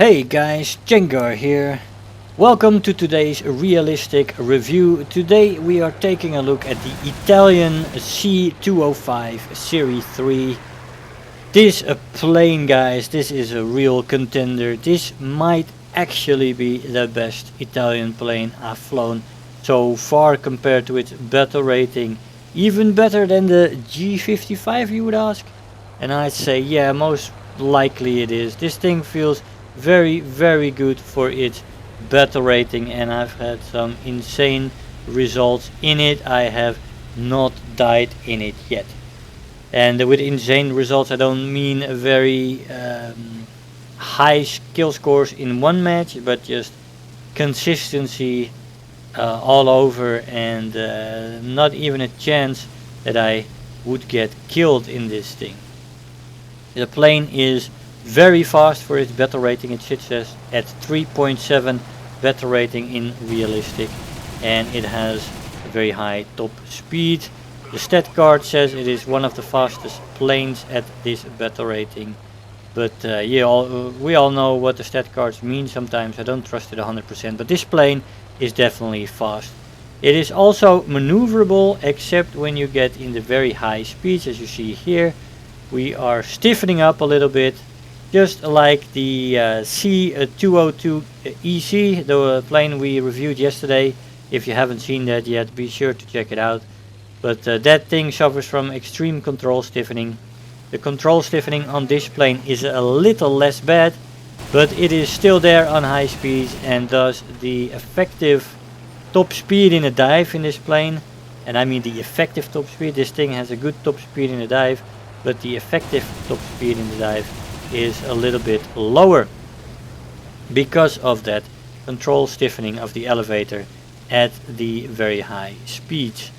Hey guys, Jengar here. Welcome to today's realistic review. Today we are taking a look at the Italian C205 Serie 3. This plane, guys, this is a real contender. This might actually be the best Italian plane I've flown so far compared to its battle rating. Even better than the G55, you would ask? And I'd say yeah, most likely it is. This thing feels very good for its battle rating, and I've had some insane results in it. I have not died in it yet, and with insane results I don't mean a very high kill scores in one match, but just consistency all over, and not even a chance that I would get killed in this thing. The plane is very fast for its battle rating. It sits at 3.7 battle rating in realistic, and it has a very high top speed. The stat card says it is one of the fastest planes at this battle rating, but we all know what the stat cards mean. Sometimes I don't trust it 100%, but this plane is definitely fast. It is also maneuverable, except when you get in the very high speeds. As you see here, we are stiffening up a little bit, just like the C202 EC, the plane we reviewed yesterday. If you haven't seen that yet, be sure to check it out. But that thing suffers from extreme control stiffening. The control stiffening on this plane is a little less bad, but it is still there on high speeds, and thus the effective top speed in a dive in this plane, and I mean the effective top speed, this thing has a good top speed in a dive, but the effective top speed in the dive is a little bit lower because of that control stiffening of the elevator at the very high speeds.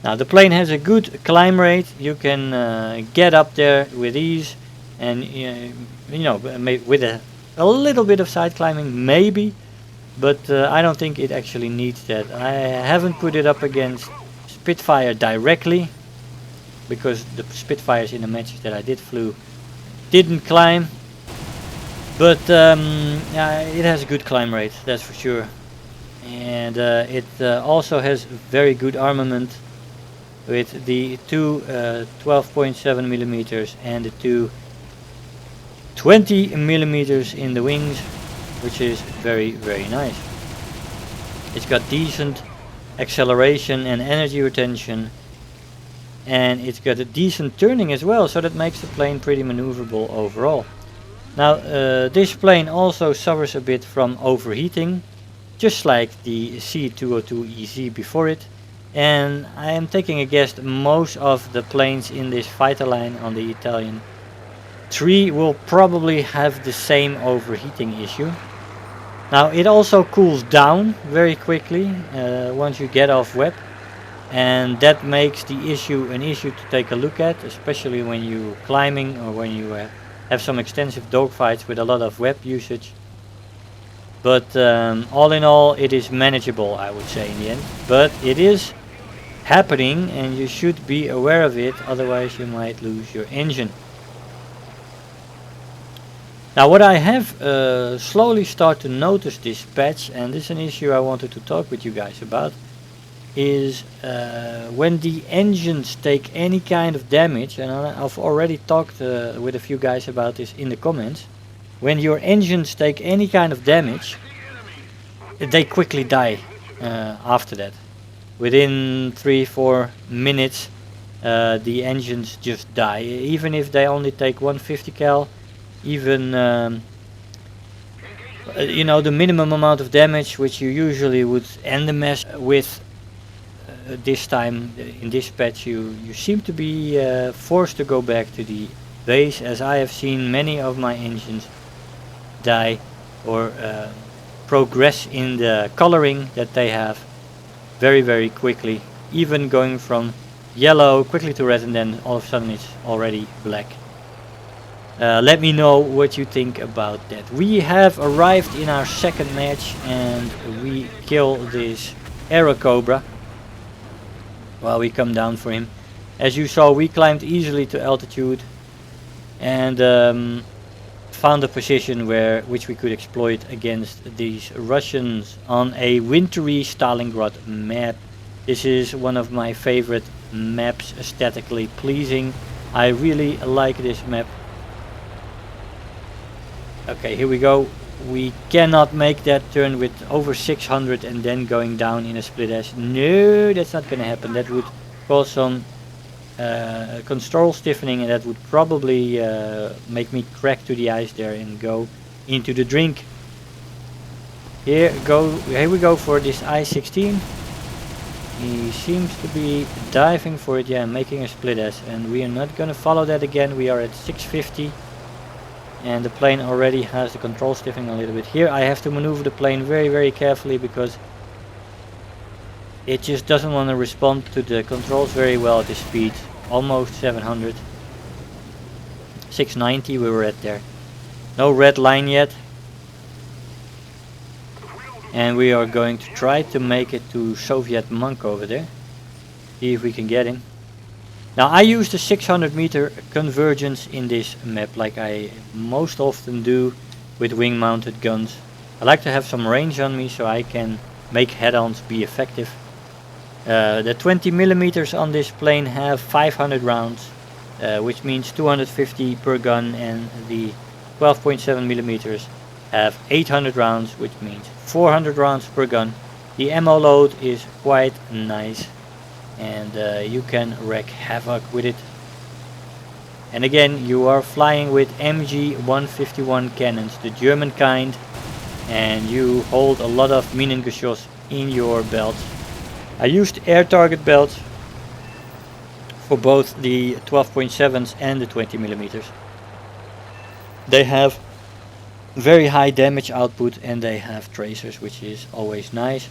Now the plane has a good climb rate. You can get up there with ease, and with a little bit of side climbing maybe, but I don't think it actually needs that. I haven't put it up against Spitfire directly, because the Spitfires in the matches that I flew didn't climb, but it has a good climb rate, that's for sure. And it also has very good armament with the two 12.7 millimeters and the two 20 millimeters in the wings, which is very nice. It's got decent acceleration and energy retention, and it's got a decent turning as well, so that makes the plane pretty maneuverable overall. Now this plane also suffers a bit from overheating, just like the C202 EC before it, and I am taking a guess that most of the planes in this fighter line on the Italian 3 will probably have the same overheating issue. Now it also cools down very quickly once you get off web, and that makes the issue an issue to take a look at, especially when you're climbing or when you have some extensive dogfights with a lot of web usage. But all in all, it is manageable, I would say, in the end. But it is happening, and you should be aware of it, otherwise you might lose your engine. Now what I have slowly started to notice this patch, and this is an issue I wanted to talk with you guys about, is when the engines take any kind of damage, and I've already talked with a few guys about this in the comments. When your engines take any kind of damage, they quickly die after that. Within 3-4 minutes the engines just die, even if they only take 150 cal. Even the minimum amount of damage which you usually would end the mess with, this time in this patch you seem to be forced to go back to the base, as I have seen many of my engines die or progress in the coloring that they have very quickly, even going from yellow quickly to red, and then all of a sudden it's already black. Let me know what you think about that. We have arrived in our second match, and we kill this Aero Cobra while we come down for him. As you saw, we climbed easily to altitude, and found a position which we could exploit against these Russians on a wintry Stalingrad map. This is one of my favorite maps, aesthetically pleasing. I really like this map. Okay, here we go. We cannot make that turn with over 600 and then going down in a split dash. No, that's not gonna happen. That would cause some control stiffening, and that would probably make me crack to the ice there and go into the drink. Here we go for this I-16. He seems to be diving for it, yeah, making a split S, and we are not gonna follow that again. We are at 650 and the plane already has the control stiffening a little bit. Here I have to maneuver the plane very carefully because it just doesn't want to respond to the controls very well at this speed. Almost 700. 690 we were at there. No red line yet. And we are going to try to make it to Soviet Monk over there. See if we can get him. Now I use the 600 meter convergence in this map like I most often do with wing mounted guns. I like to have some range on me so I can make head-ons be effective. The 20 millimeters on this plane have 500 rounds, which means 250 per gun, and the 12.7 millimeters have 800 rounds, which means 400 rounds per gun. The ammo load is quite nice, and you can wreak havoc with it. And again, you are flying with MG 151 cannons, the German kind, and you hold a lot of Minengeschoss in your belt. I used air target belts for both the 12.7s and the 20 millimeters. They have very high damage output and they have tracers, which is always nice.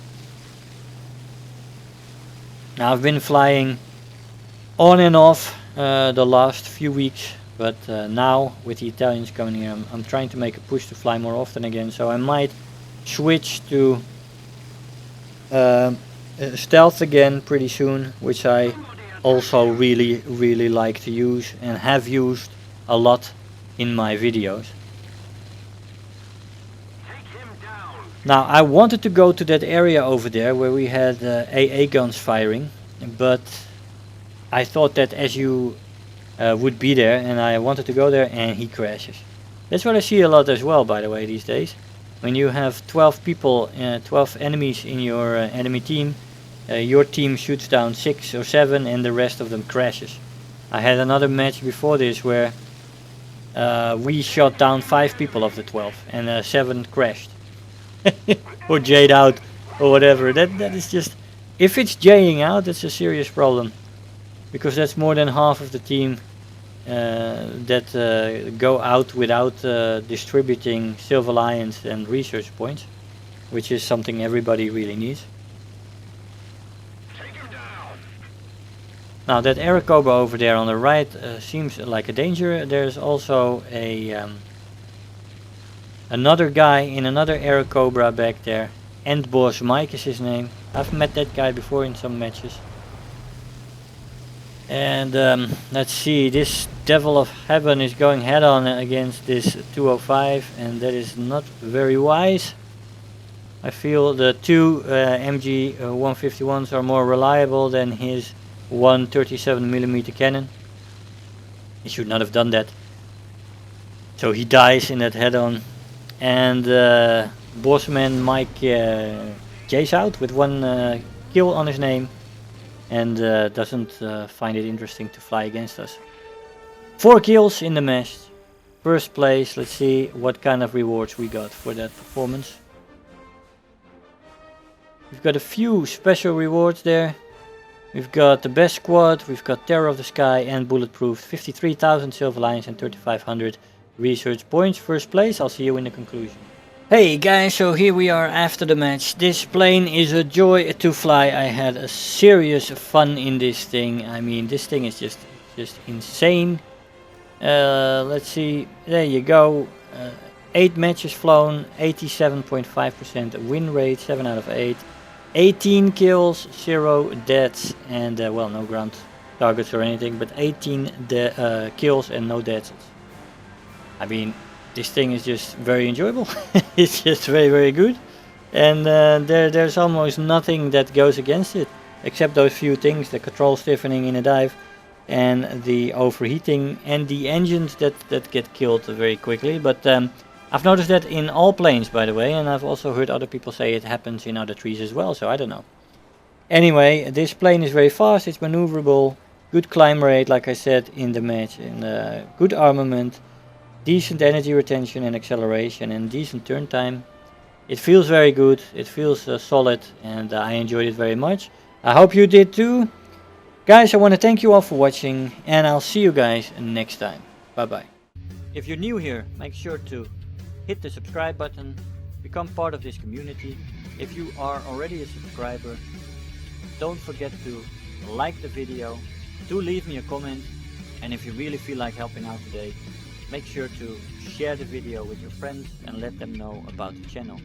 Now I've been flying on and off the last few weeks, but now with the Italians coming here, I'm trying to make a push to fly more often again, so I might switch to stealth again pretty soon, which I also really like to use and have used a lot in my videos. Now I wanted to go to that area over there where we had AA guns firing, but I thought that as you would be there, and I wanted to go there, and he crashes. That's what I see a lot as well, by the way, these days. When you have 12 people, 12 enemies in your enemy team, your team shoots down 6 or 7 and the rest of them crashes. I had another match before this where we shot down 5 people of the 12 and 7 crashed. Or J'd out or whatever. That is just, if it's J'ing out, that's a serious problem, because that's more than half of the team that go out without distributing Silver Lions and research points, which is something everybody really needs. Now that Aerocobra over there on the right seems like a danger. There's also a another guy in another Aerocobra back there. Endboss Mike is his name. I've met that guy before in some matches. And let's see, this Devil of Heaven is going head on against this 205, and that is not very wise. I feel the two MG 151s are more reliable than his 137mm cannon. He should not have done that. So he dies in that head on. And Bossman Mike J's out with 1 kill on his name, and doesn't find it interesting to fly against us. 4 kills in the match. First place. Let's see what kind of rewards we got for that performance. We've got a few special rewards there. We've got the best squad, we've got Terror of the Sky and Bulletproof. 53,000 Silver Lions and 3,500 research points. First place. I'll see you in the conclusion. Hey guys, so here we are after the match. This plane is a joy to fly. I had a serious fun in this thing. I mean, this thing is just insane. Let's see, there you go. 8 matches flown, 87.5% win rate, 7 out of 8. 18 kills, 0 deaths, and well, no ground targets or anything, but 18 kills and no deaths. I mean, this thing is just very enjoyable. It's just very, very good. And there's almost nothing that goes against it, except those few things, the control stiffening in a dive and the overheating and the engines that get killed very quickly. But I've noticed that in all planes, by the way, and I've also heard other people say it happens in other trees as well, so I don't know. Anyway, this plane is very fast, it's maneuverable, good climb rate, like I said in the match, and good armament, decent energy retention and acceleration, and decent turn time. It feels very good, it feels solid, and I enjoyed it very much. I hope you did too. Guys, I want to thank you all for watching, and I'll see you guys next time. Bye bye. If you're new here, make sure to hit the subscribe button, become part of this community. If you are already a subscriber, don't forget to like the video, do leave me a comment, and if you really feel like helping out today, make sure to share the video with your friends and let them know about the channel.